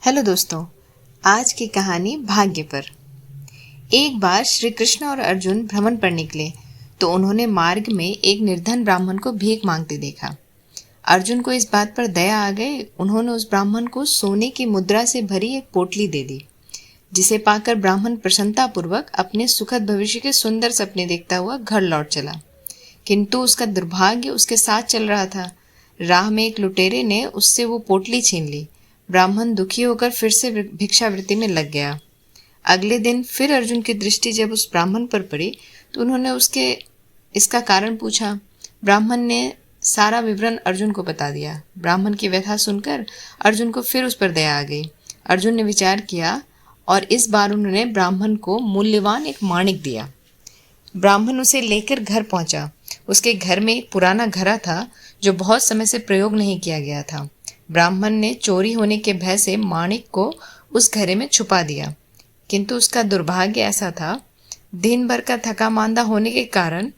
Hello दोस्तों, आज की कहानी भाग्य पर। एक बार श्री कृष्ण और अर्जुन भ्रमण पर निकले तो उन्होंने मार्ग में एक निर्धन ब्राह्मण को भीख मांगते देखा। अर्जुन को इस बात पर दया आ गई। उन्होंने उस ब्राह्मण को सोने की मुद्रा से भरी एक पोटली दे दी, जिसे पाकर ब्राह्मण प्रसन्नतापूर्वक अपने सुखद भविष्य के सुंदर सपने देखता हुआ घर लौट चला। किंतु उसका दुर्भाग्य उसके साथ चल रहा था। राह में एक लुटेरे ने उससे वो पोटली छीन ली। ब्राह्मण दुखी होकर फिर से भिक्षावृत्ति में लग गया। अगले दिन फिर अर्जुन की दृष्टि जब उस ब्राह्मण पर पड़ी तो उन्होंने उसके इसका कारण पूछा। ब्राह्मण ने सारा विवरण अर्जुन को बता दिया। ब्राह्मण की व्यथा सुनकर अर्जुन को फिर उस पर दया आ गई। अर्जुन ने विचार किया और इस बार उन्होंने ब्राह्मण को मूल्यवान एक माणिक दिया। ब्राह्मण उसे लेकर घर पहुंचा। उसके घर में एक पुराना घड़ा था जो बहुत समय से प्रयोग नहीं किया गया था। ब्राह्मण ने चोरी होने के भय से माणिक को उस घड़े में छुपा दिया, किंतु उसका दुर्भाग्य ऐसा था, दिन भर का थका मांदा होने के कारण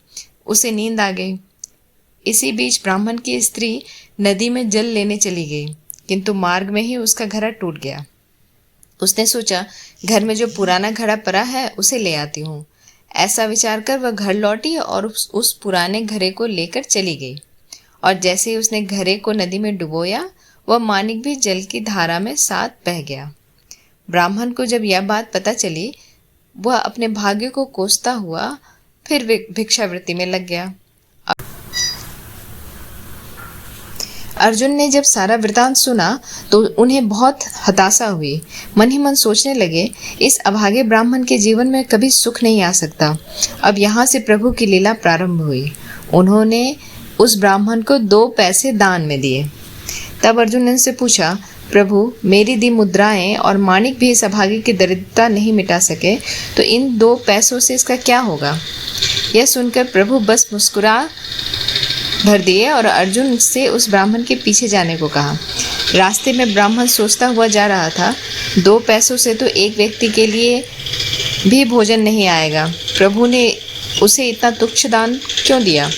उसे नींद आ गई। इसी बीच ब्राह्मण की स्त्री नदी में जल लेने चली गई, किंतु मार्ग में ही उसका घड़ा टूट गया। उसने सोचा, घर में जो पुराना घड़ा पड़ा है उसे ले आती हूँ। ऐसा विचार कर वह घर लौटी और उस पुराने घड़े को लेकर चली गई। और जैसे ही उसने घड़े को नदी में डुबोया, वह माणिक भी जल की धारा में साथ बह गया। ब्राह्मण को जब यह बात पता चली, वह अपने भाग्य को कोसता हुआ फिर भिक्षावृत्ति में लग गया। अर्जुन ने जब सारा वृतांत सुना तो उन्हें बहुत हताशा हुई। मन ही मन सोचने लगे, इस अभागे ब्राह्मण के जीवन में कभी सुख नहीं आ सकता। अब यहाँ से प्रभु की लीला प्रारंभ हुई। उन्होंने उस ब्राह्मण को 2 पैसे दान में दिए। तब अर्जुन ने उनसे पूछा, प्रभु, मेरी दी मुद्राएं और माणिक भी इस अभागे की दरिद्रता नहीं मिटा सके, तो इन 2 पैसों से इसका क्या होगा? यह सुनकर प्रभु बस मुस्कुरा भर दिए और अर्जुन से उस ब्राह्मण के पीछे जाने को कहा। रास्ते में ब्राह्मण सोचता हुआ जा रहा था, 2 पैसों से तो एक व्यक्ति के लिए भी भोजन नहीं आएगा। प्रभु ने उसे इतना तुच्छ दान क्यों दिया?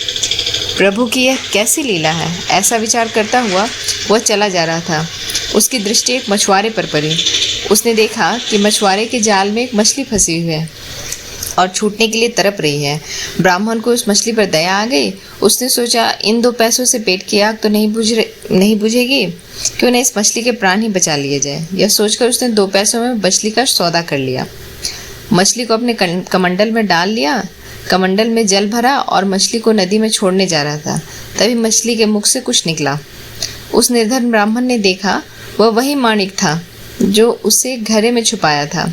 प्रभु की यह कैसी लीला है? ऐसा विचार करता हुआ वह चला जा रहा था। उसकी दृष्टि एक मछुआरे पर पड़ी। उसने देखा कि मछुआरे के जाल में एक मछली फंसी हुई है और छूटने के लिए तड़प रही है। ब्राह्मण को उस मछली पर दया आ गई। उसने सोचा, इन 2 पैसों से पेट की आग तो नहीं बुझेगी, क्यों न इस मछली के प्राण ही बचा लिए जाए। यह सोचकर उसने 2 पैसों में मछली का सौदा कर लिया। मछली को अपने कमंडल में डाल लिया। कमंडल में जल भरा और मछली को नदी में छोड़ने जा रहा था। तभी मछली के मुख से कुछ निकला। उस निर्धन ब्राह्मण ने देखा, वह वही माणिक था जो उसे घड़े में छुपाया था।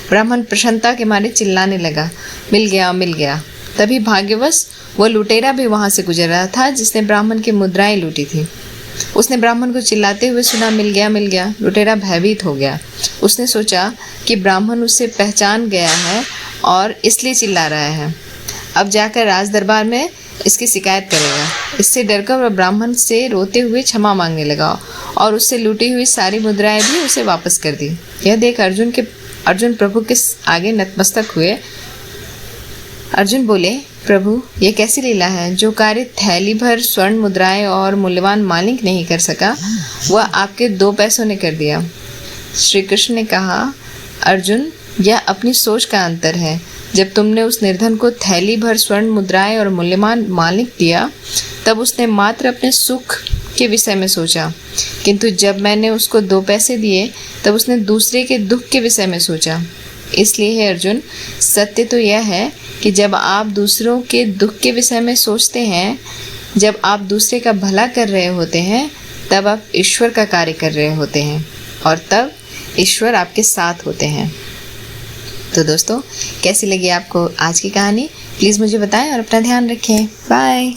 ब्राह्मण प्रसन्नता के मारे चिल्लाने लगा, मिल गया, मिल गया। तभी भाग्यवश वह लुटेरा भी वहां से गुजर रहा था जिसने ब्राह्मण की मुद्राएं लूटी थी। उसने ब्राह्मण को चिल्लाते हुए सुना, मिल गया, मिल गया। लुटेरा भयभीत हो गया। उसने सोचा कि ब्राह्मण उसे पहचान गया है और इसलिए चिल्ला रहा है। अब जाकर राज दरबार में इसकी शिकायत करेगा। इससे डरकर वह ब्राह्मण से रोते हुए क्षमा मांगने लगा और उससे लूटी हुई सारी मुद्राएं भी उसे वापस कर दी। यह देख अर्जुन प्रभु के आगे नतमस्तक हुए। अर्जुन बोले, प्रभु, यह कैसी लीला है? जो कार्य थैली भर स्वर्ण मुद्राएं और मूल्यवान माणिक नहीं कर सका, वह आपके 2 पैसों ने कर दिया। श्री कृष्ण ने कहा, अर्जुन, यह अपनी सोच का अंतर है। जब तुमने उस निर्धन को थैली भर स्वर्ण मुद्राएं और मूल्यवान माणिक दिया, तब उसने मात्र अपने सुख के विषय में सोचा, किंतु जब मैंने उसको 2 पैसे दिए तब उसने दूसरे के दुख के विषय में सोचा। इसलिए हे अर्जुन, सत्य तो यह है कि जब आप दूसरों के दुख के विषय में सोचते हैं, जब आप दूसरे का भला कर रहे होते हैं, तब आप ईश्वर का कार्य कर रहे होते हैं और तब ईश्वर आपके साथ होते हैं। तो दोस्तों, कैसी लगी आपको आज की कहानी? प्लीज़ मुझे बताएं और अपना ध्यान रखें। बाय।